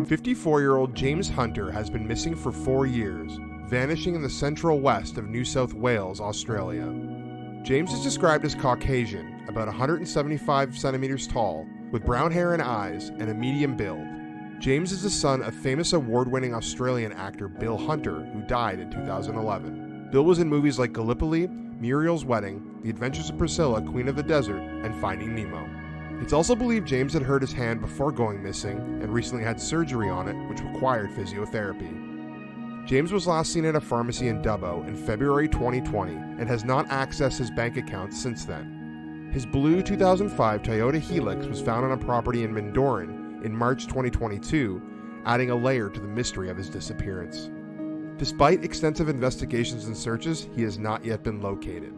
"54-year-old James Hunter has been missing for 4 years, vanishing in the central west of New South Wales, Australia. James is described as Caucasian, about 175 centimeters tall, with brown hair and eyes, and a medium build. James is the son of famous award-winning Australian actor Bill Hunter, who died in 2011. Bill was in movies like Gallipoli, Muriel's Wedding, The Adventures of Priscilla, Queen of the Desert, and Finding Nemo. It's also believed James had hurt his hand before going missing and recently had surgery on it, which required physiotherapy. James was last seen at a pharmacy in Dubbo in February 2020 and has not accessed his bank accounts since then. His blue 2005 Toyota Hilux was found on a property in Mendooran in March 2022, adding a layer to the mystery of his disappearance. Despite extensive investigations and searches, he has not yet been located.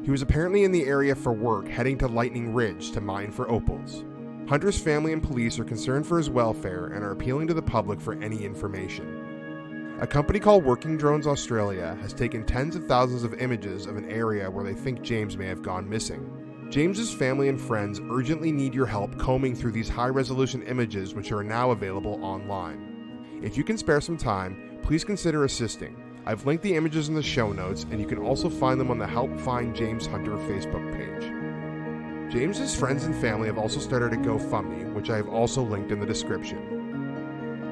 He was apparently in the area for work, heading to Lightning Ridge to mine for opals. Hunter's family and police are concerned for his welfare and are appealing to the public for any information. A company called Working Drones Australia has taken tens of thousands of images of an area where they think James may have gone missing. James's family and friends urgently need your help combing through these high-resolution images, which are now available online. If you can spare some time, please consider assisting. I've linked the images in the show notes, and you can also find them on the Help Find James Hunter Facebook page. James's friends and family have also started a GoFundMe, which I have also linked in the description.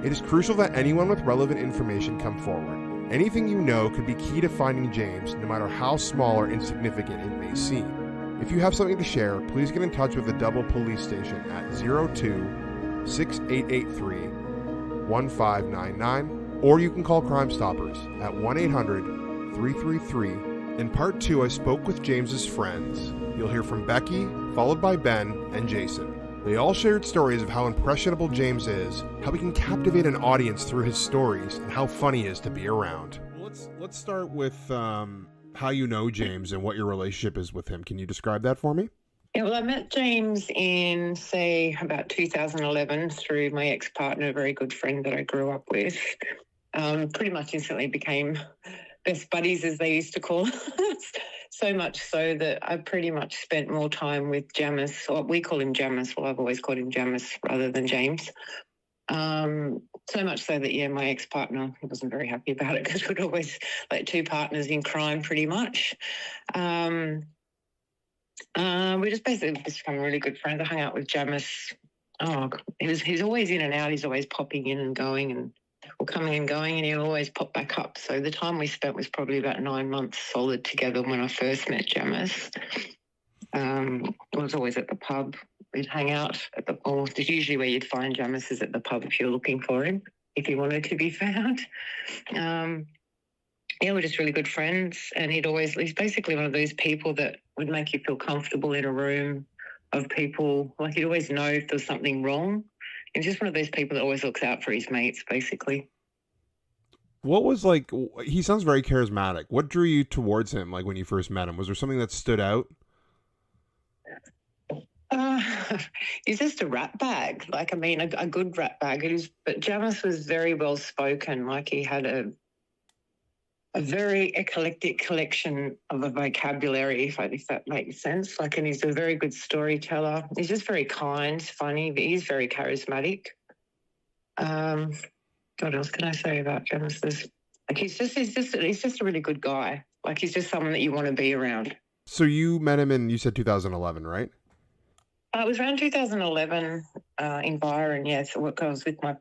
It is crucial that anyone with relevant information come forward. Anything you know could be key to finding James, no matter how small or insignificant it may seem. If you have something to share, please get in touch with the Dubbo Police Station at 02-6883-1599, or you can call Crime Stoppers at 1-800-333. In part 2, I spoke with James's friends. You'll hear from Becky, followed by Ben and Jason. They all shared stories of how impressionable James is, how he can captivate an audience through his stories, and how funny he is to be around. Let's start with how you know James and what your relationship is with him. Can you describe that for me? Yeah, well, I met James in, about 2011 through my ex-partner, a very good friend that I grew up with. Pretty much instantly became best buddies, as they used to call us. So much so that I pretty much spent more time with Jamis, or we call him Jamis. Well, I've always called him Jamis rather than James. So much so that, my ex-partner, he wasn't very happy about it because we'd always like two partners in crime pretty much. We just basically become really good friends. I hung out with Jamis. He's always in and out. He's always popping in and going or coming and going, and he'll always pop back up. So the time we spent was probably about 9 months solid together when I first met Jamis. It was always at the pub. We'd hang out at the bar. It's usually where you'd find Jamis is at the pub if you're looking for him, if he wanted to be found. We're just really good friends, and he's basically one of those people that would make you feel comfortable in a room of people. Like, he'd always know if there's something wrong. He's just one of those people that always looks out for his mates, basically. What was he sounds very charismatic. What drew you towards him, when you first met him? Was there something that stood out? He's just a rat bag. A good rat bag. But Jamis was very well spoken. He had a very eclectic collection of a vocabulary, if that makes sense. And he's a very good storyteller. He's just very kind, funny, but he's very charismatic. What else can I say about Jamis? He's just a really good guy. He's just someone that you want to be around. So you met him in, you said 2011, right? It was around 2011 in Byron, yes. I was with my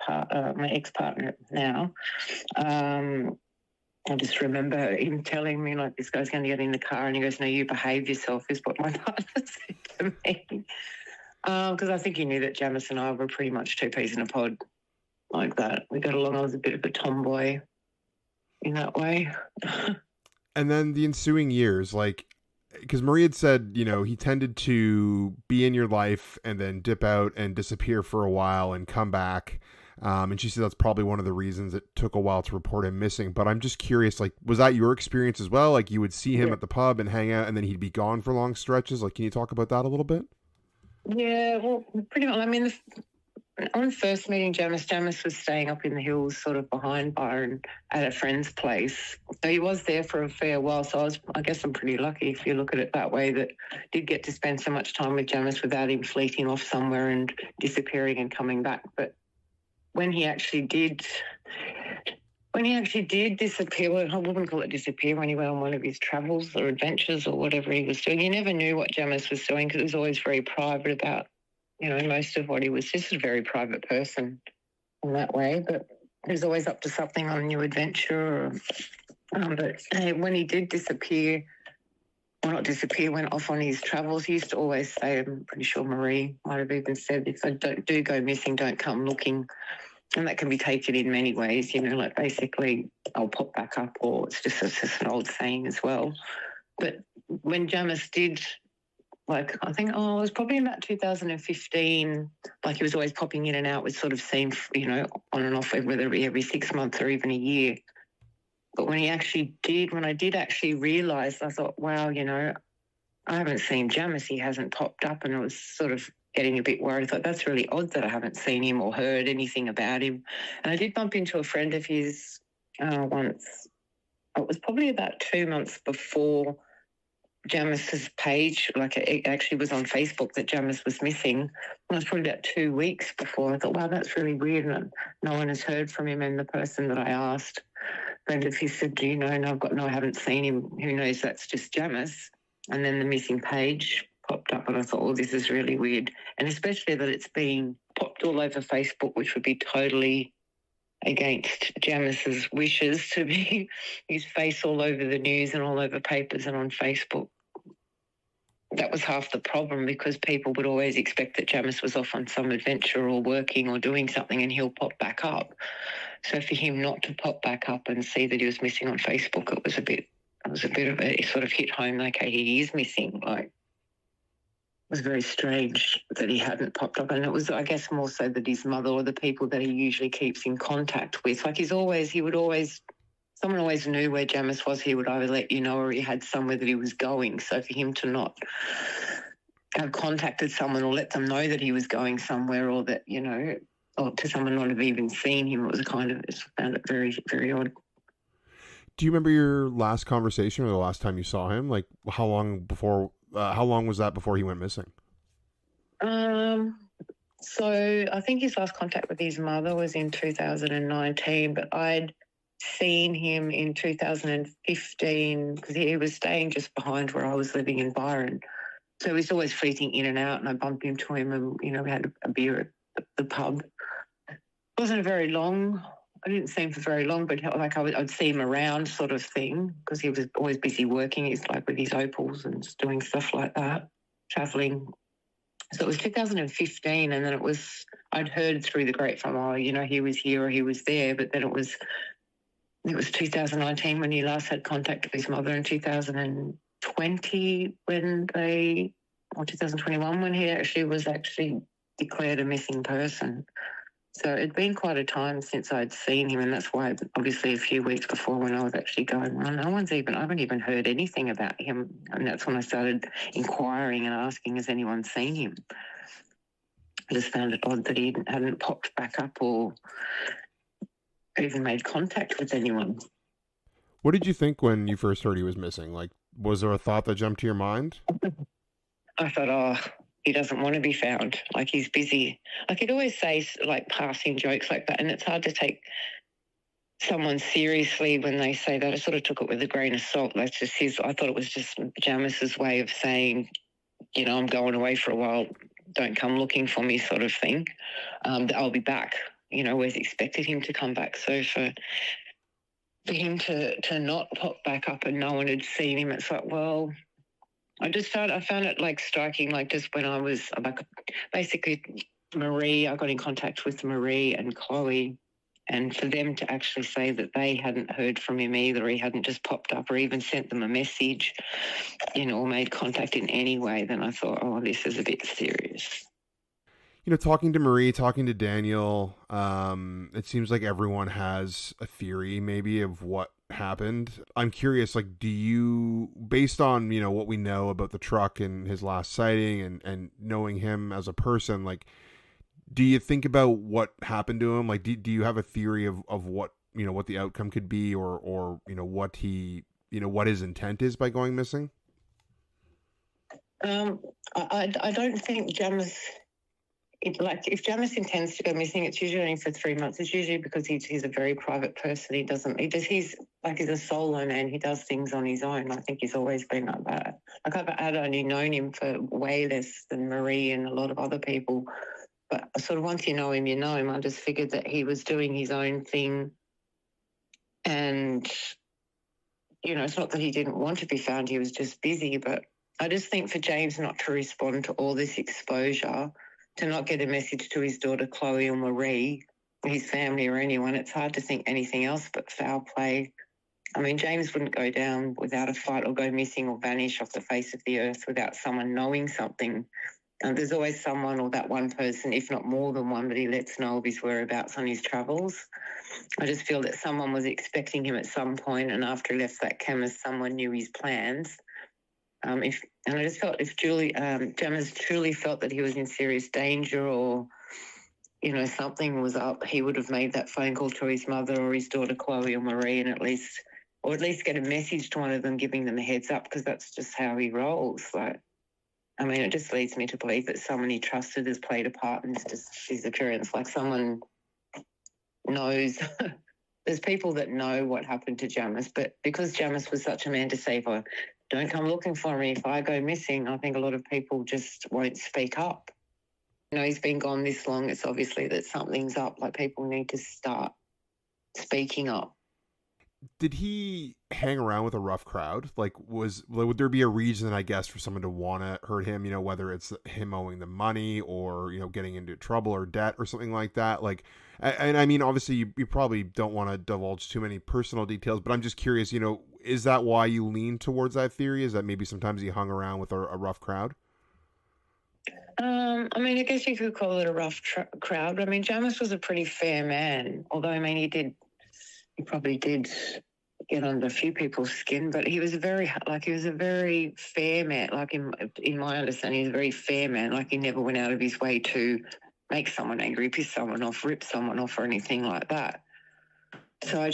ex-partner now. I just remember him telling me, this guy's going to get in the car, and he goes, "No, you behave yourself," is what my partner said to me. Because I think he knew that Jamis and I were pretty much two peas in a pod like that. We got along. I was a bit of a tomboy in that way. And then the ensuing years, because Marie had said, he tended to be in your life and then dip out and disappear for a while and come back. And she said that's probably one of the reasons it took a while to report him missing. But I'm just curious, like, was that your experience as well? Like, you would see him Yeah. at the pub and hang out, and then he'd be gone for long stretches. Like, can you talk about that a little bit? Yeah, well, pretty much. I mean, on first meeting Jamis was staying up in the hills, sort of behind Byron, at a friend's place. So he was there for a fair while. So I guess I'm pretty lucky, if you look at it that way, that I did get to spend so much time with Jamis without him fleeting off somewhere and disappearing and coming back. But when he actually did disappear, well, I wouldn't call it disappear, when he went on one of his travels or adventures or whatever he was doing, you never knew what Jamis was doing, because it was always very private about, most of what he was. Just a very private person in that way, but he was always up to something on a new adventure. But when he did disappear, well, not disappear, went off on his travels, he used to always say, I'm pretty sure Marie might have even said, if I do go missing, don't come looking. And that can be taken in many ways, like basically I'll pop back up, or it's just an old saying as well. But when Jamis did, like, I think, it was probably about 2015, like he was always popping in and out, would sort of seem, on and off, whether it be every 6 months or even a year. But when I did actually realise, I thought, wow, I haven't seen Jamis, he hasn't popped up, and it was sort of getting a bit worried. I thought, that's really odd that I haven't seen him or heard anything about him. And I did bump into a friend of his once. It was probably about 2 months before Jamis's page, like it actually was on Facebook that Jamis was missing. It was probably about 2 weeks before. I thought, wow, that's really weird. And no one has heard from him. And the person that I asked, friend of his, said, no, I haven't seen him. Who knows? That's just Jamis. And then the missing page popped up, and I thought, this is really weird. And especially that it's been popped all over Facebook, which would be totally against Jamis's wishes to be his face all over the news and all over papers and on Facebook. That was half the problem, because people would always expect that Jamis was off on some adventure or working or doing something, and he'll pop back up. So for him not to pop back up and see that he was missing on Facebook, it was a bit of a sort of hit home, okay, he is missing. Like, it was very strange that he hadn't popped up. And it was, I guess, more so that his mother or the people that he usually keeps in contact with, like someone always knew where Jamis was. He would either let you know, or he had somewhere that he was going. So for him to not have contacted someone or let them know that he was going somewhere, or that, or to someone not have even seen him, it was I found it very, very odd. Do you remember your last conversation or the last time you saw him? Like, how long was that before he went missing? So I think his last contact with his mother was in 2019, but I'd seen him in 2015 because he was staying just behind where I was living in Byron. So he was always fleeting in and out, and I bumped into him, and, we had a beer at the pub. It wasn't I didn't see him for very long, but like I'd see him around, sort of thing, because he was always busy working. He's like with his opals and doing stuff like that, travelling. So it was 2015, and then I'd heard through the grapevine, he was here or he was there, but then it was 2019 when he last had contact with his mother, in 2020 or 2021 when he was declared a missing person. So it'd been quite a time since I'd seen him, and that's why obviously a few weeks before, when I was actually going, well, I haven't even heard anything about him. And that's when I started inquiring and asking, has anyone seen him? I just found it odd that he hadn't popped back up or even made contact with anyone. What did you think when you first heard he was missing? Like, was there a thought that jumped to your mind? I thought, he doesn't want to be found. Like, he's busy. Like, he'd always say, like, passing jokes like that, and it's hard to take someone seriously when they say that. I sort of took it with a grain of salt. That's just I thought it was just Jamis's way of saying, I'm going away for a while, don't come looking for me, sort of thing. I'll be back. Always expected him to come back. So for him to not pop back up and no one had seen him, it's like, well, I found it like striking, like just when I was like, basically Marie, I got in contact with Marie and Chloe, and for them to actually say that they hadn't heard from him either, he hadn't just popped up or even sent them a message, or made contact in any way, then I thought, this is a bit serious. Talking to Marie, talking to Daniel, it seems like everyone has a theory maybe of what happened. I'm curious, like, do you, based on, what we know about the truck and his last sighting and knowing him as a person, like, do you think about what happened to him? Like, do you have a theory of what, what the outcome could be, or, what he, what his intent is by going missing? I don't think Jamis. If Jamis intends to go missing, it's usually only for 3 months. It's usually because he's a very private person. He's a solo man. He does things on his own. I think he's always been like that. Like I'd only known him for way less than Marie and a lot of other people. But sort of once you know him, you know him. I just figured that he was doing his own thing. And, it's not that he didn't want to be found. He was just busy. But I just think for James not to respond to all this exposure, to not get a message to his daughter Chloe or Marie, his family or anyone, it's hard to think anything else but foul play. I mean, James wouldn't go down without a fight or go missing or vanish off the face of the earth without someone knowing something. And there's always someone or that one person, if not more than one, that he lets know of his whereabouts on his travels. I just feel that someone was expecting him at some point, and after he left that chemist, someone knew his plans. I just felt if Jamis truly felt that he was in serious danger or, something was up, he would have made that phone call to his mother or his daughter Chloe or Marie, and at least get a message to one of them giving them a heads up, because that's just how he rolls. It just leads me to believe that someone he trusted has played a part in his disappearance. Like someone knows. There's people that know what happened to Jamis, but because Jamis was such a man to say, don't come looking for me if I go missing, I think a lot of people just won't speak up. He's been gone this long. It's obviously that something's up. Like people need to start speaking up. Did he hang around with a rough crowd? Like, would there be a reason, I guess, for someone to want to hurt him? Whether it's him owing them money or getting into trouble or debt or something like that. Like, and I mean, obviously, you probably don't want to divulge too many personal details, but I'm just curious. Is that why you lean towards that theory? Is that maybe sometimes he hung around with a rough crowd? I guess you could call it a rough crowd. Jamis was a pretty fair man, although, he probably did get under a few people's skin, but he was a very fair man. Like in my understanding, he's a very fair man. Like he never went out of his way to make someone angry, piss someone off, rip someone off, or anything like that. So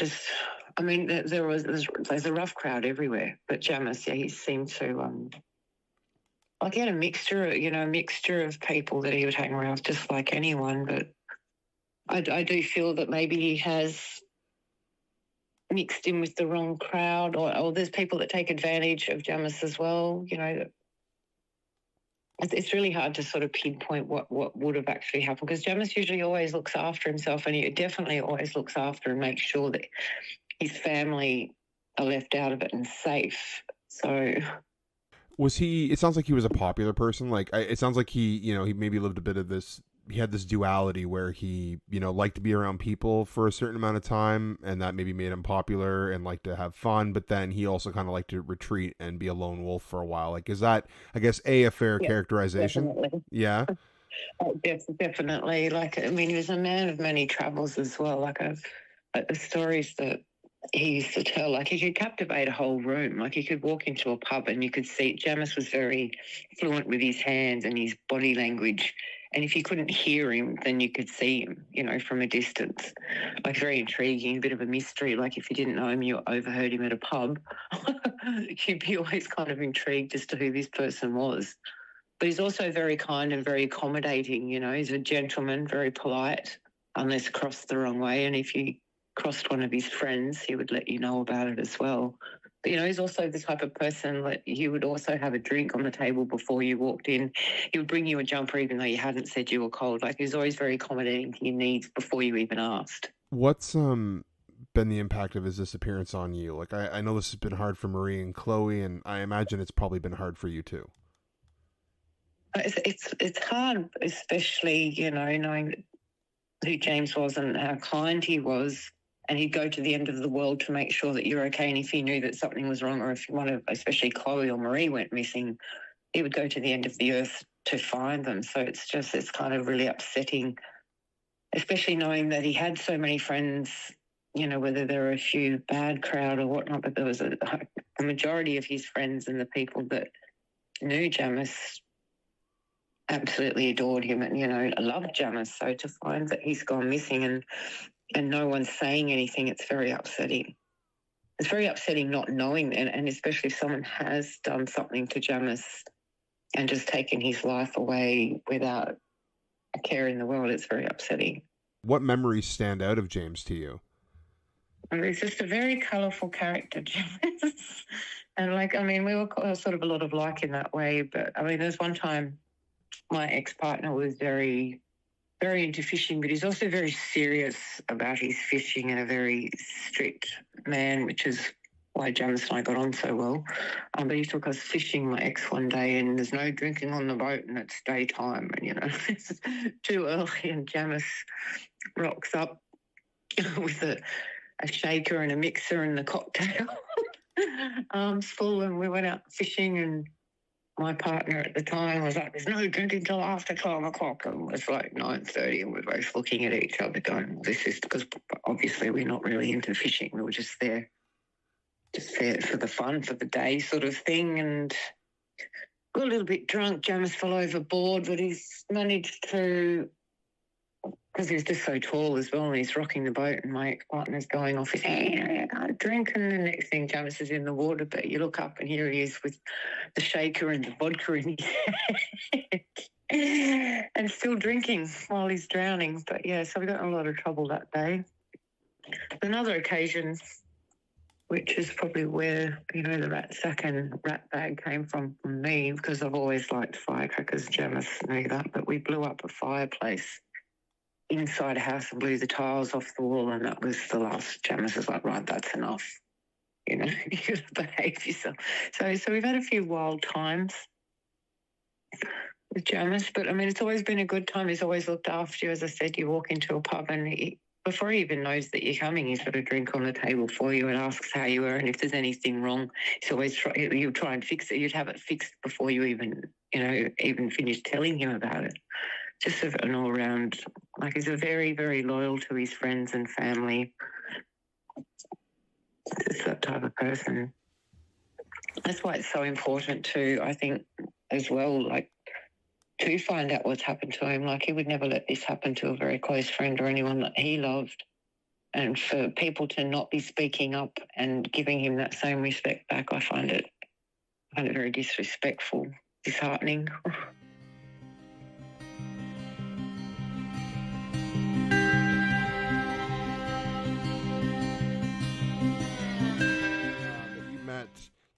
there's a rough crowd everywhere. But Jamis, he seemed to he had a mixture of people that he would hang around with, just like anyone. But I do feel that maybe he has mixed in with the wrong crowd, or there's people that take advantage of Jamis as well. It's really hard to sort of pinpoint what would have actually happened, because Jamis usually always looks after himself, and he definitely always looks after and makes sure that his family are left out of it and safe. So it sounds like he was a popular person. Like it sounds like he maybe lived a bit of this, he had this duality where he, liked to be around people for a certain amount of time, and that maybe made him popular and liked to have fun, but then he also kind of liked to retreat and be a lone wolf for a while. Like, is that, I guess, a fair characterization? Definitely. Yeah. Definitely. He was a man of many travels as well. The stories that he used to tell, like he could captivate a whole room. Like you could walk into a pub and you could see Jamis was very fluent with his hands and his body language. And if you couldn't hear him, then you could see him, from a distance. Like very intriguing, a bit of a mystery. Like if you didn't know him, you overheard him at a pub, you'd be always kind of intrigued as to who this person was. But he's also very kind and very accommodating. He's a gentleman, very polite, unless crossed the wrong way. And if you crossed one of his friends, he would let you know about it as well. But, he's also the type of person that you would also have a drink on the table before you walked in. He would bring you a jumper even though you hadn't said you were cold. Like, he was always very accommodating to your needs before you even asked. What's been the impact of his disappearance on you? Like, I know this has been hard for Marie and Chloe, and I imagine it's probably been hard for you too. It's hard, especially, knowing who James was and how kind he was. And he'd go to the end of the world to make sure that you're okay. And if he knew that something was wrong, or if one of, especially Chloe or Marie, went missing, he would go to the end of the earth to find them. So it's kind of really upsetting, especially knowing that he had so many friends, whether there were a few bad crowd or whatnot, but there was a majority of his friends and the people that knew Jamis absolutely adored him and, loved Jamis. So to find that he's gone missing and no one's saying anything, it's very upsetting. It's very upsetting not knowing, and especially if someone has done something to Jamis and just taken his life away without a care in the world. It's very upsetting. What memories stand out of James to you? Well, he's just a very colourful character, Jamis. And we were sort of a lot of like in that way. But there's one time my ex-partner was very, very into fishing, but he's also very serious about his fishing and a very strict man, which is why Jamis and I got on so well. But he took us fishing, my ex, one day, and there's no drinking on the boat and it's daytime and, it's too early, and Jamis rocks up with a shaker and a mixer and the cocktail arms full, and we went out fishing, and my partner at the time was like, there's no drinking till after 12 o'clock. And it was like 9:30 and we're both looking at each other going, well, this is because obviously we're not really into fishing. We were just there for the fun, for the day sort of thing. And got a little bit drunk. Jamis fell overboard, but he's managed to, because he's just so tall as well, and he's rocking the boat, and my ex-partner's going off his hand, I can't drink, and the next thing Jamis is in the water, but you look up and here he is with the shaker and the vodka in his hand and still drinking while he's drowning. But yeah, so we got in a lot of trouble that day. Another occasion, which is probably where, the rat sack and rat bag came from me, because I've always liked firecrackers. Jamis knew that, but we blew up a fireplace inside a house and blew the tiles off the wall, and that was the last. Jamis was like, right, that's enough. You got to behave yourself. So we've had a few wild times with Jamis, but it's always been a good time. He's always looked after you. As I said, you walk into a pub and before he even knows that you're coming, he's got a drink on the table for you and asks how you are, and if there's anything wrong, he's always you'll try and fix it. You'd have it fixed before you even finish telling him about it. Just an all-round, he's a very, very loyal to his friends and family. Just that type of person. That's why it's so important too, I think, as well, to find out what's happened to him. He would never let this happen to a very close friend or anyone that he loved. And for people to not be speaking up and giving him that same respect back, I find it very disrespectful, disheartening.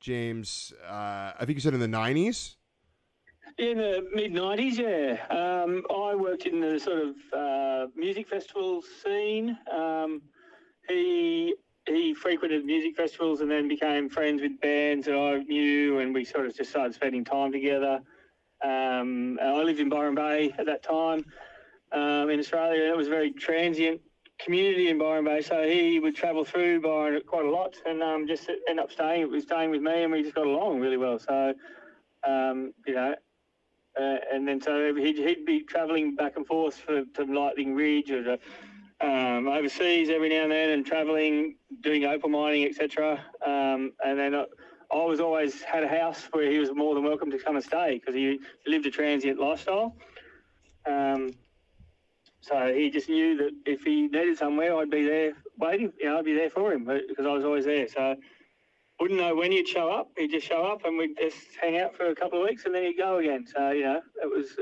James, I think you said in the 90s? In the mid-90s, yeah. I worked in the sort of music festival scene. He frequented music festivals and then became friends with bands that I knew, and we sort of just started spending time together. I lived in Byron Bay at that time in Australia. It was a very transient community in Byron Bay, so he would travel through Byron quite a lot and just end up staying with me, and we just got along really well. So, and then so he'd be travelling back and forth to Lightning Ridge or overseas every now and then, and travelling, doing opal mining, etc. And then I was always had a house where he was more than welcome to come and stay because he lived a transient lifestyle. So he just knew that if he needed somewhere, I'd be there waiting. I'd be there for him because I was always there. So wouldn't know when he'd show up. He'd just show up and we'd just hang out for a couple of weeks and then he'd go again. So, it was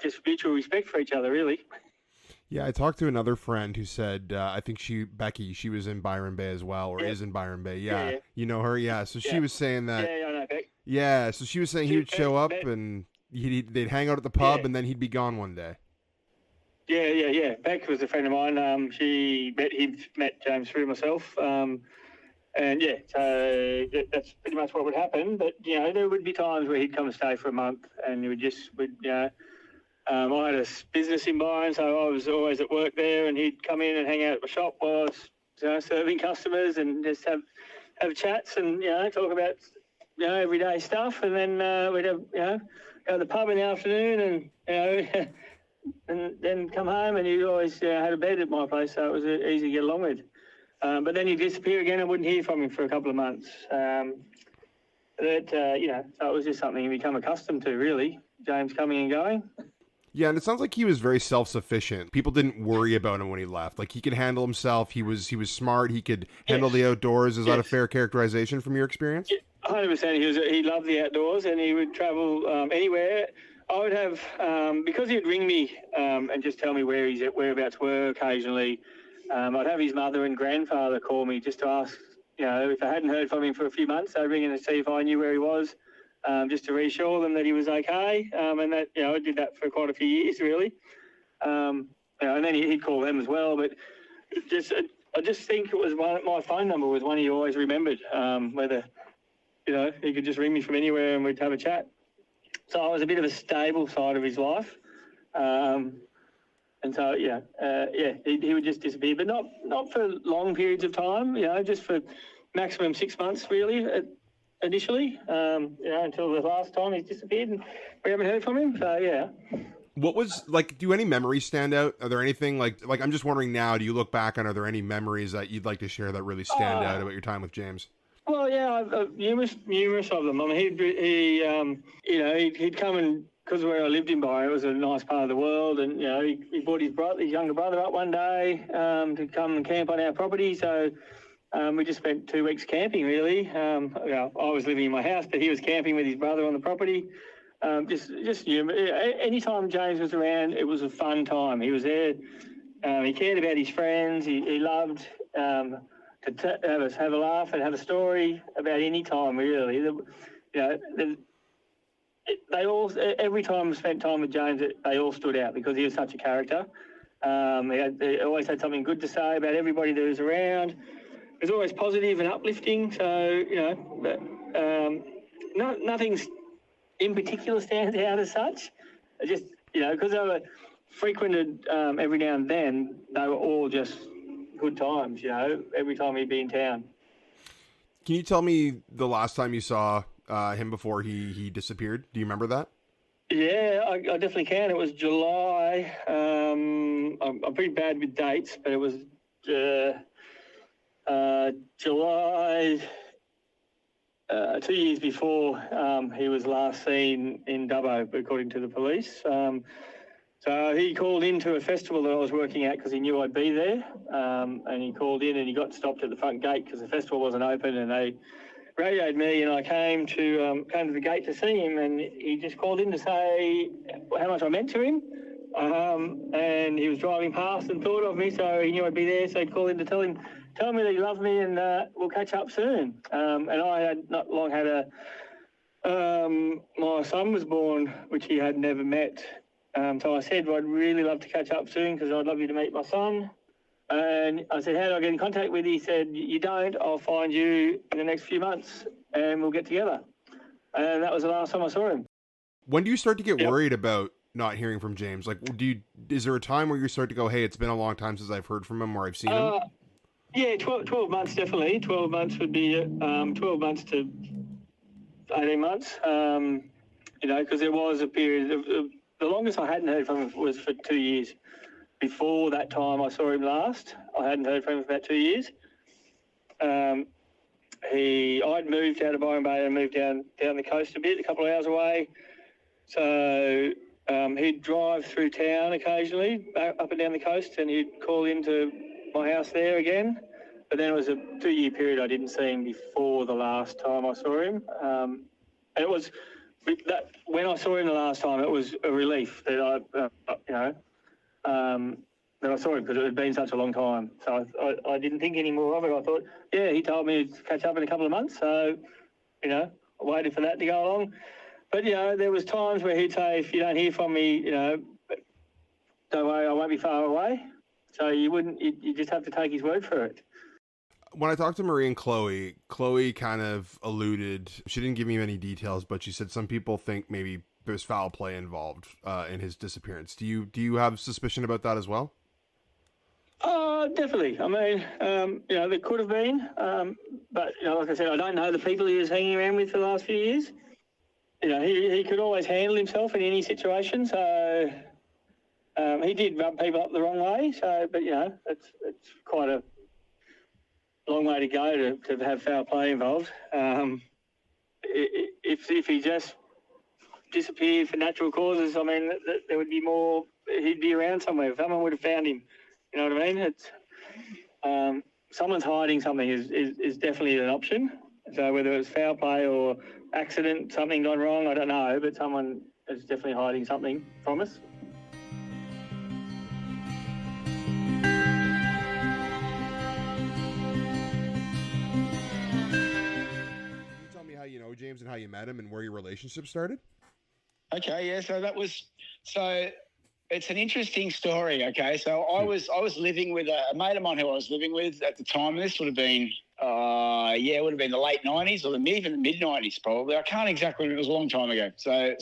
just mutual respect for each other, really. Yeah, I talked to another friend who said, I think Becky, she was in Byron Bay as well, or is in Byron Bay. Yeah. You know her? Yeah. So she was saying that. Yeah, I know Beck. Yeah, so she was saying he would show up and they'd hang out at the pub and then he'd be gone one day. Yeah. Beck was a friend of mine. She met James through myself. So that's pretty much what would happen. But, there would be times where he'd come and stay for a month and I had a business in Byron, so I was always at work there, and he'd come in and hang out at my shop while I was serving customers and just have chats and, talk about everyday stuff, and then we'd have, go to the pub in the afternoon, and and then come home, and he'd always had a bed at my place, so it was easy to get along with. But then he'd disappear again. I wouldn't hear from him for a couple of months. So it was just something he become accustomed to, really. James coming and going. Yeah, and it sounds like he was very self-sufficient. People didn't worry about him when he left. Like, he could handle himself. He was smart. He could handle the outdoors. Is that a fair characterization from your experience? 100%. He loved the outdoors, and he would travel anywhere. I would have, because he'd ring me and just tell me whereabouts were occasionally. I'd have his mother and grandfather call me just to ask, if I hadn't heard from him for a few months, they'd ring in and see if I knew where he was. Just to reassure them that he was okay, and that I did that for quite a few years, really. And then he'd call them as well. But I just think it was my phone number was one he always remembered. Whether he could just ring me from anywhere and we'd have a chat. So I was a bit of a stable side of his life, and so he would just disappear, but not for long periods of time. Just for maximum 6 months, really. Initially, until the last time he's disappeared and we haven't heard from him. So, yeah. What was, do any memories stand out? Are there anything, like I'm just wondering now, do you look back on, are there any memories that you'd like to share that really stand out about your time with James? Well, yeah, numerous of them. I mean, he'd come and, because where I lived in Byron, it was a nice part of the world, and, he brought his younger brother up one day to come and camp on our property, so... we just spent 2 weeks camping, really. I was living in my house, but he was camping with his brother on the property. Anytime James was around, it was a fun time. He was there. He cared about his friends. He loved to have a laugh and have a story about any time, really. Every time we spent time with James, they all stood out because he was such a character. He always had something good to say about everybody that was around. It was always positive and uplifting, so, nothing in particular stands out as such. Just, because they were frequented every now and then, they were all just good times, every time he'd be in town. Can you tell me the last time you saw him before he disappeared? Do you remember that? Yeah, I definitely can. It was July. I'm pretty bad with dates, but it was... July, 2 years before he was last seen in Dubbo, according to the police. So he called into a festival that I was working at because he knew I'd be there, and he called in and he got stopped at the front gate because the festival wasn't open, and they radioed me, and I came to the gate to see him, and he just called in to say how much I meant to him. And he was driving past and thought of me, so he knew I'd be there, so he called in to tell me that he loved me and we'll catch up soon. And I had not long had my son was born, which he had never met. So I said, well, I'd really love to catch up soon because I'd love you to meet my son. And I said, how do I get in contact with you? He said, you don't, I'll find you in the next few months and we'll get together. And that was the last time I saw him. When do you start to get worried about not hearing from James? Is there a time where you start to go, hey, it's been a long time since I've heard from him or I've seen him? Yeah, 12 months, definitely. 12 months would be 12 months to 18 months, because there was a period the longest I hadn't heard from him was for 2 years. Before that time I saw him last, I hadn't heard from him for about 2 years. I'd moved out of Byron Bay and moved down the coast a bit, a couple of hours away. So he'd drive through town occasionally, up and down the coast, and he'd call into my house there again. But then it was a 2 year period I didn't see him before the last time I saw him. And it was that when I saw him the last time, it was a relief that that I saw him because it had been such a long time. So I didn't think any more of it. I thought, yeah, he told me to catch up in a couple of months. So, I waited for that to go along. But, there was times where he'd say, if you don't hear from me, don't worry, I won't be far away. So you just have to take his word for it. When I talked to Marie and Chloe kind of alluded, she didn't give me many details, but she said some people think maybe there's foul play involved in his disappearance. Do you have suspicion about that as well? Oh, definitely. I mean, there could have been, but like I said, I don't know the people he was hanging around with for the last few years. He could always handle himself in any situation. So he did rub people up the wrong way. So, but it's quite a long way to go to have foul play involved. If he just disappeared for natural causes, I mean, there would be more. He'd be around somewhere. Someone would have found him. You know what I mean? It's someone's hiding something is definitely an option. So whether it's foul play or accident, something gone wrong, I don't know, but someone is definitely hiding something from us. Can you tell me how you know James and how you met him and where your relationship started? Okay, yeah. So it's an interesting story. Okay, so I was living with a mate of mine who I was living with at the time. This would have been it would have been the late 90s or even the mid 90s probably. I can't exactly remember. It was a long time ago. So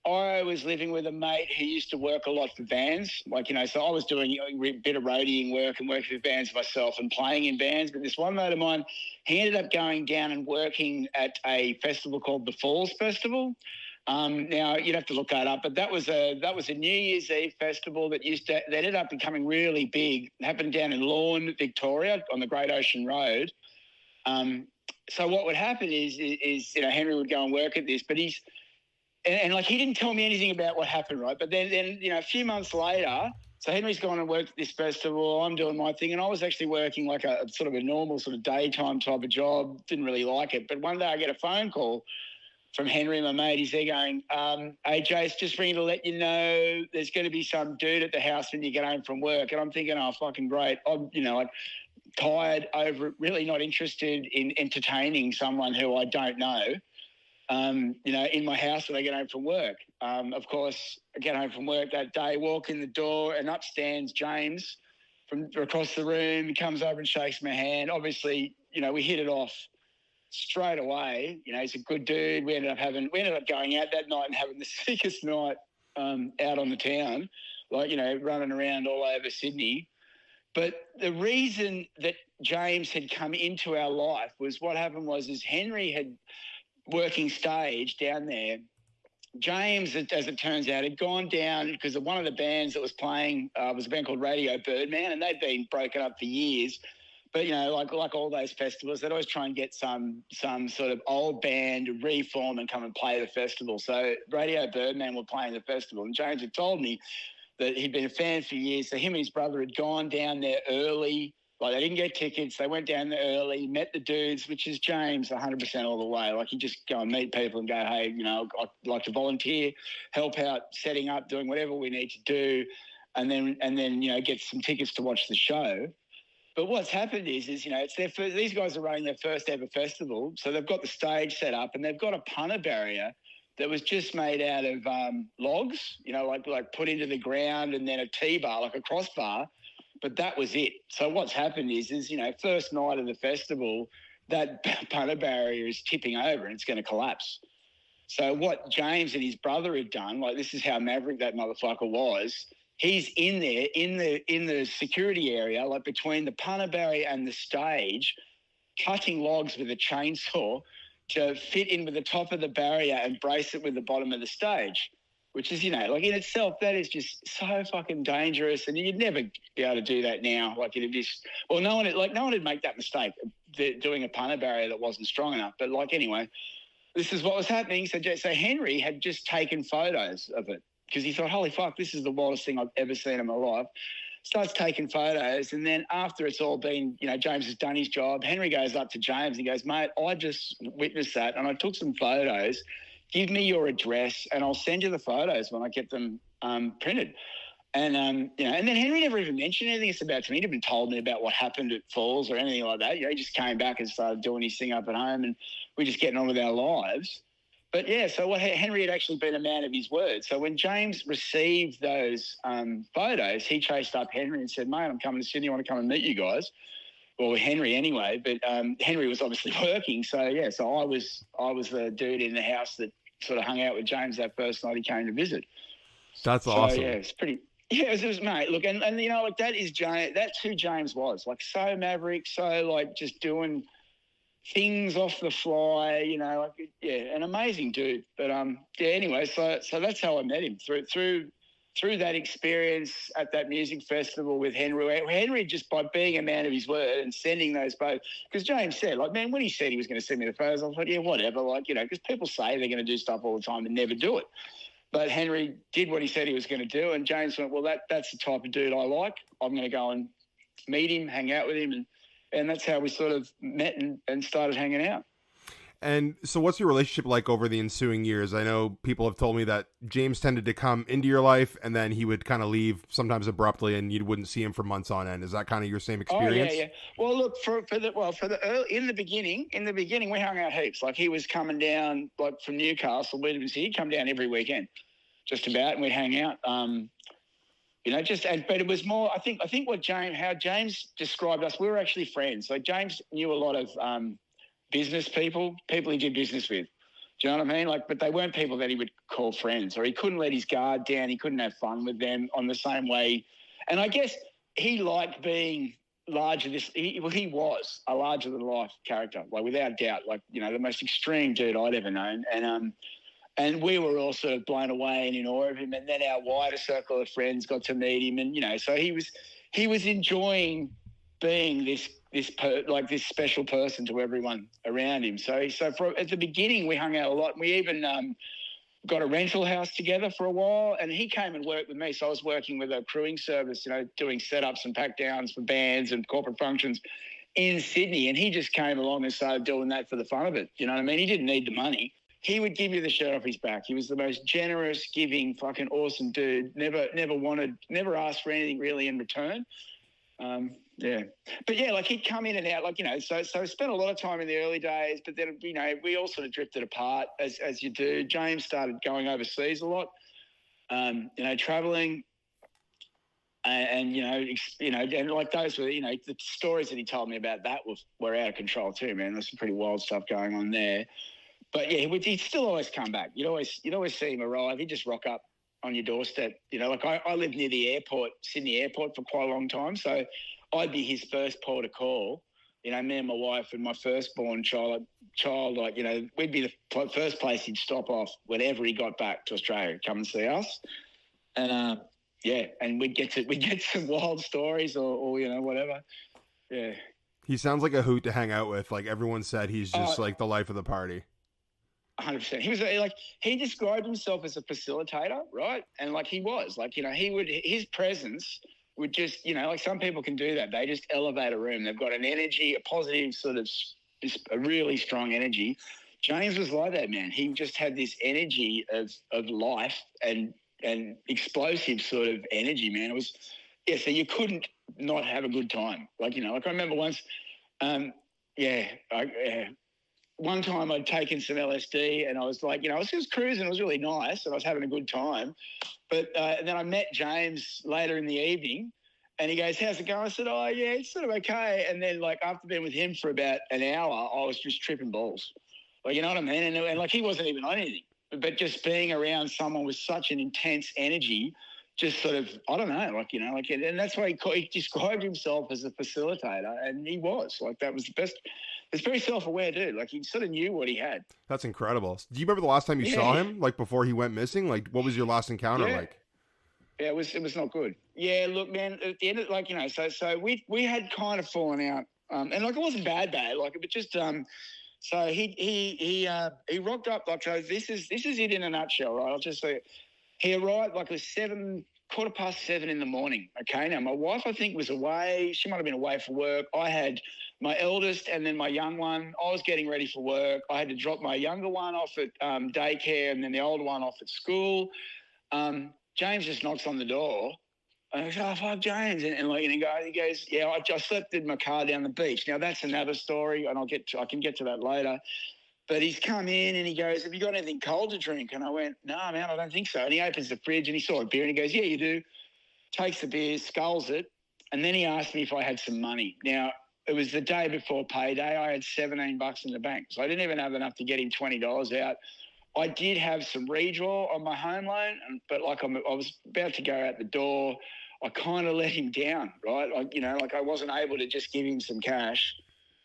I was living with a mate who used to work a lot for bands, so I was doing a bit of roadieing work and working with bands myself and playing in bands. But this one mate of mine, he ended up going down and working at a festival called the Falls Festival. Now you'd have to look that up, but that was a New Year's Eve festival that ended up becoming really big. It happened down in Lorne, Victoria, on the Great Ocean Road. So what would happen is Henry would go and work at this, but he didn't tell me anything about what happened, right? But then a few months later, so Henry's gone and worked at this festival. I'm doing my thing, and I was actually working like a sort of a normal sort of daytime type of job. Didn't really like it, but one day I get a phone call from Henry, my mate. He's there going, hey, Jace, just ringing to let you know there's going to be some dude at the house when you get home from work. And I'm thinking, oh, fucking great. I'm, tired, over, really not interested in entertaining someone who I don't know, in my house when I get home from work. Of course, I get home from work that day, walk in the door, and up stands James from across the room. He comes over and shakes my hand. Obviously, we hit it off straight away. He's a good dude. We ended up going out that night and having the sickest night out on the town, running around all over Sydney. But the reason that James had come into our life was what happened was Henry had working stage down there. James, as it turns out, had gone down because one of the bands that was playing was a band called Radio Birdman, and they'd been broken up for years. But, like all those festivals, they'd always try and get some sort of old band to reform and come and play the festival. So Radio Birdman were playing the festival, and James had told me that he'd been a fan for years. So him and his brother had gone down there early. They didn't get tickets. They went down there early, met the dudes, which is James 100% all the way. He just go and meet people and go, hey, I'd like to volunteer, help out, setting up, doing whatever we need to do, and then get some tickets to watch the show. But what's happened is it's these guys are running their first ever festival, so they've got the stage set up and they've got a punter barrier that was just made out of logs, like put into the ground, and then a T-bar, like a crossbar, but that was it. So what's happened is first night of the festival, that punter barrier is tipping over and it's going to collapse. So what James and his brother had done, this is how maverick that motherfucker was. He's in there in the security area, between the punter barrier and the stage, cutting logs with a chainsaw to fit in with the top of the barrier and brace it with the bottom of the stage, which is, in itself, that is just so fucking dangerous. And you'd never be able to do that now. No one would make that mistake, doing a punter barrier that wasn't strong enough. But anyway, this is what was happening. So Henry had just taken photos of it, because he thought, holy fuck, this is the wildest thing I've ever seen in my life. Starts taking photos, and then after it's all been, James has done his job, Henry goes up to James and goes, mate, I just witnessed that, and I took some photos. Give me your address, and I'll send you the photos when I get them printed. And, and then Henry never even mentioned anything about to me. He never told me about what happened at Falls or anything like that. He just came back and started doing his thing up at home, and we're just getting on with our lives. But, so Henry had actually been a man of his word. So when James received those photos, he chased up Henry and said, mate, I'm coming to Sydney. I want to come and meet you guys. Well, Henry anyway, but Henry was obviously working. So I was the dude in the house that sort of hung out with James that first night he came to visit. That's awesome. Yeah, it's pretty Yeah, it was mate. Look, and you know, like that is James. That's who James was. Like so maverick, so like just doing things off the fly. You know, like yeah, an amazing dude. But yeah. Anyway, so that's how I met him through that experience at that music festival with Henry. Henry just by being a man of his word and sending those photos. Because James said, like, man, when he said he was going to send me the photos, I was like, yeah, whatever. Like, you know, because people say they're going to do stuff all the time and never do it. But Henry did what he said he was going to do, and James went, well, that's the type of dude I like. I'm going to go and meet him, hang out with him, and that's how we sort of met and started hanging out. And so what's your relationship like over the ensuing years? I know people have told me that James tended to come into your life and then he would kind of leave sometimes abruptly and you wouldn't see him for months on end. Is that kind of your same experience? Oh, yeah. Well, look, in the beginning, we hung out heaps. Like he was coming down like from Newcastle, he'd come down every weekend just about, and we'd hang out. You know, but it was more, I think how James described us, we were actually friends. Like James knew a lot of business people he did business with. Do you know what I mean? Like, but they weren't people that he would call friends, or he couldn't let his guard down. He couldn't have fun with them on the same way. And I guess he liked being larger. He was a larger than life character, like without doubt, like, you know, the most extreme dude I'd ever known. And we were all sort of blown away and in awe of him. And then our wider circle of friends got to meet him, and, you know, so he was enjoying being this special person to everyone around him. So at the beginning, we hung out a lot. We even got a rental house together for a while, and he came and worked with me. So I was working with a crewing service, you know, doing setups and pack downs for bands and corporate functions in Sydney. And he just came along and started doing that for the fun of it. You know what I mean? He didn't need the money. He would give you the shirt off his back. He was the most generous, giving, fucking awesome dude. Never asked for anything really in return. Yeah. But yeah, like he'd come in and out, like, you know, so spent a lot of time in the early days, but then, you know, we all sort of drifted apart as you do. James started going overseas a lot, you know, traveling and and like those were, you know, the stories that he told me about that were out of control too, man. There's some pretty wild stuff going on there. But yeah, he'd still always come back. You'd always see him arrive. He'd just rock up on your doorstep. You know, like I lived near the airport, Sydney Airport, for quite a long time. So I'd be his first port of call. You know, me and my wife and my firstborn child, like, you know, we'd be the first place he'd stop off whenever he got back to Australia, come and see us. And yeah, and we'd get some wild stories or you know, whatever. Yeah. He sounds like a hoot to hang out with. Like everyone said, he's just like the life of the party. 100%. He was like, he described himself as a facilitator, right? And like he was, like, you know, his presence would just, you know, like some people can do that. They just elevate a room. They've got an energy, a positive sort of, a really strong energy. James was like that, man. He just had this energy of life and explosive sort of energy, man. It was, yeah, so you couldn't not have a good time. Like, you know, like I remember once, one time I'd taken some LSD and I was like, you know, I was just cruising. It was really nice and I was having a good time. But then I met James later in the evening and he goes, how's it going? I said, oh, yeah, it's sort of okay. And then, like, after being with him for about an hour, I was just tripping balls. Like, you know what I mean? And like, he wasn't even on anything. But just being around someone with such an intense energy just sort of, I don't know, like, you know, like, and that's why he described himself as a facilitator, and he was. Like, that was the best. It's very self-aware dude. Like, he sort of knew what he had. That's incredible. Do you remember the last time you saw him, like, before he went missing? Like, what was your last encounter like? Yeah, it was not good. Yeah, look, man, at the end of, like, you know, so we had kind of fallen out. And, like, it wasn't bad, like, but just, so he rocked up, like, so this is it in a nutshell, right? I'll just say, he arrived, like, it was 7:15 in the morning, okay? Now, my wife, I think, was away. She might have been away for work. I had my eldest and then my young one. I was getting ready for work. I had to drop my younger one off at daycare and then the older one off at school. James just knocks on the door. And I go, oh, fuck, James. And he goes, yeah, I slept in my car down the beach. Now, that's another story, and I can get to that later. But he's come in and he goes, have you got anything cold to drink? And I went, no, man, I don't think so. And he opens the fridge and he saw a beer and he goes, yeah, you do. Takes the beer, sculls it. And then he asked me if I had some money. Now, it was the day before payday. I had $17 in the bank. So I didn't even have enough to get him $20 out. I did have some redraw on my home loan, but like I was about to go out the door. I kind of let him down, right? I wasn't able to just give him some cash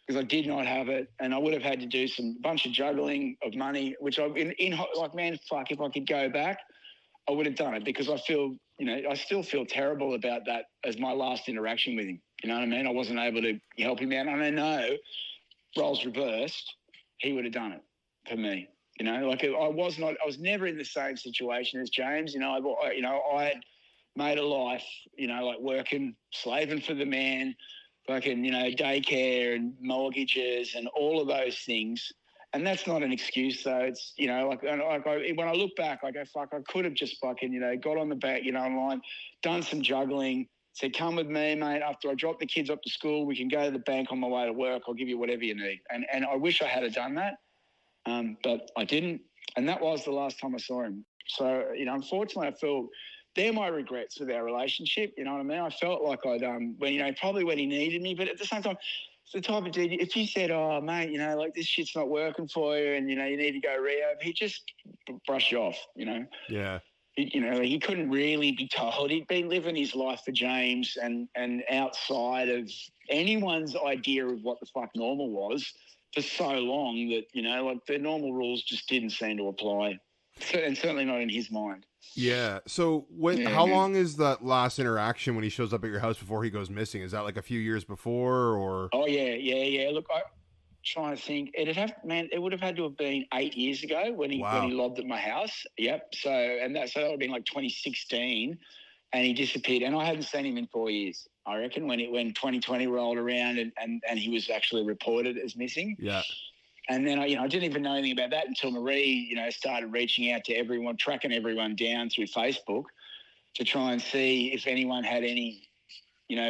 because I did not have it, and I would have had to do some bunch of juggling of money, which man, fuck, if I could go back, I would have done it because I feel, I still feel terrible about that as my last interaction with him. You know what I mean? I wasn't able to help him out, and I know roles reversed, he would have done it for me. I was never in the same situation as James. I had made a life, like working, slaving for the man, fucking, daycare and mortgages and all of those things. And that's not an excuse, though. It's, when I look back, I go, fuck, I could have just fucking, got on the back, online, done some juggling, said, come with me, mate. After I drop the kids up to school, we can go to the bank on my way to work. I'll give you whatever you need. And I wish I had done that. But I didn't, and that was the last time I saw him. So, unfortunately, I feel they're my regrets with our relationship. You know what I mean? I felt like I'd, probably when he needed me, but at the same time, it's the type of dude, if he said, oh, mate, like this shit's not working for you and, you need to go rehab, he'd just brush you off, Yeah. He couldn't really be told. He'd been living his life for James and outside of anyone's idea of what the fuck normal was for so long that, the normal rules just didn't seem to apply, and certainly not in his mind. Yeah. So how long is that last interaction when he shows up at your house before he goes missing? Is that like a few years before or? Oh, yeah. Look, I'm trying to think. It would have had to have been 8 years ago when he lobbed at my house. Yep. So that would have been like 2016, and he disappeared. And I hadn't seen him in 4 years, I reckon, when 2020 rolled around and he was actually reported as missing. Yeah. And then I didn't even know anything about that until Marie, started reaching out to everyone, tracking everyone down through Facebook to try and see if anyone had any,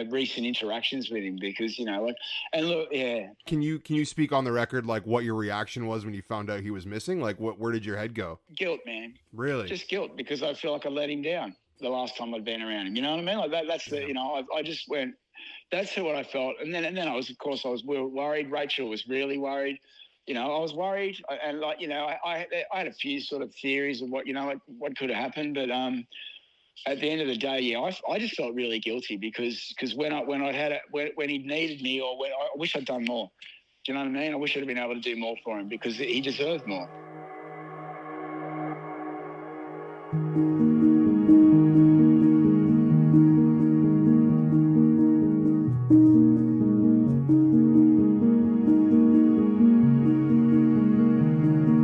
recent interactions with him because, and look, yeah. Can you speak on the record, like what your reaction was when you found out he was missing? Like where did your head go? Guilt, man. Really? Just guilt because I feel like I let him down the last time I'd been around him. You know what I mean? Like that's I just went, that's what I felt. And then I was worried. Rachel was really worried. I was worried, and I had a few sort of theories of what what could have happened, but at the end of the day, I just felt really guilty because when he needed me, or when I wish I'd done more. Do you know what I mean? I wish I'd have been able to do more for him because he deserved more.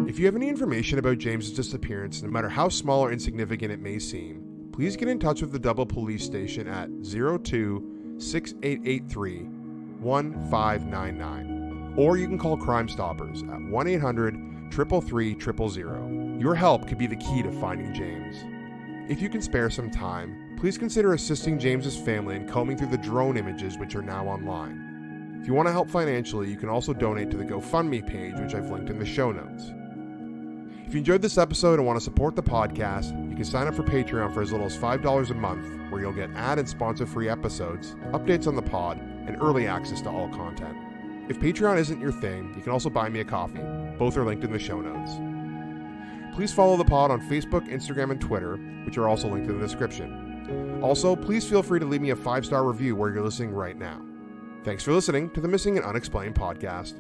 If you have any information about James's disappearance, no matter how small or insignificant it may seem, please get in touch with the Dubbo Police Station at 02-6883-1599. Or you can call Crime Stoppers at 1-800-333-000. Your help could be the key to finding James. If you can spare some time, please consider assisting James's family in combing through the drone images which are now online. If you want to help financially, you can also donate to the GoFundMe page, which I've linked in the show notes. If you enjoyed this episode and want to support the podcast, you can sign up for Patreon for as little as $5 a month, where you'll get ad and sponsor-free episodes, updates on the pod, and early access to all content. If Patreon isn't your thing, you can also buy me a coffee. Both are linked in the show notes. Please follow the pod on Facebook, Instagram, and Twitter, which are also linked in the description. Also, please feel free to leave me a 5-star review where you're listening right now. Thanks for listening to the Missing and Unexplained podcast.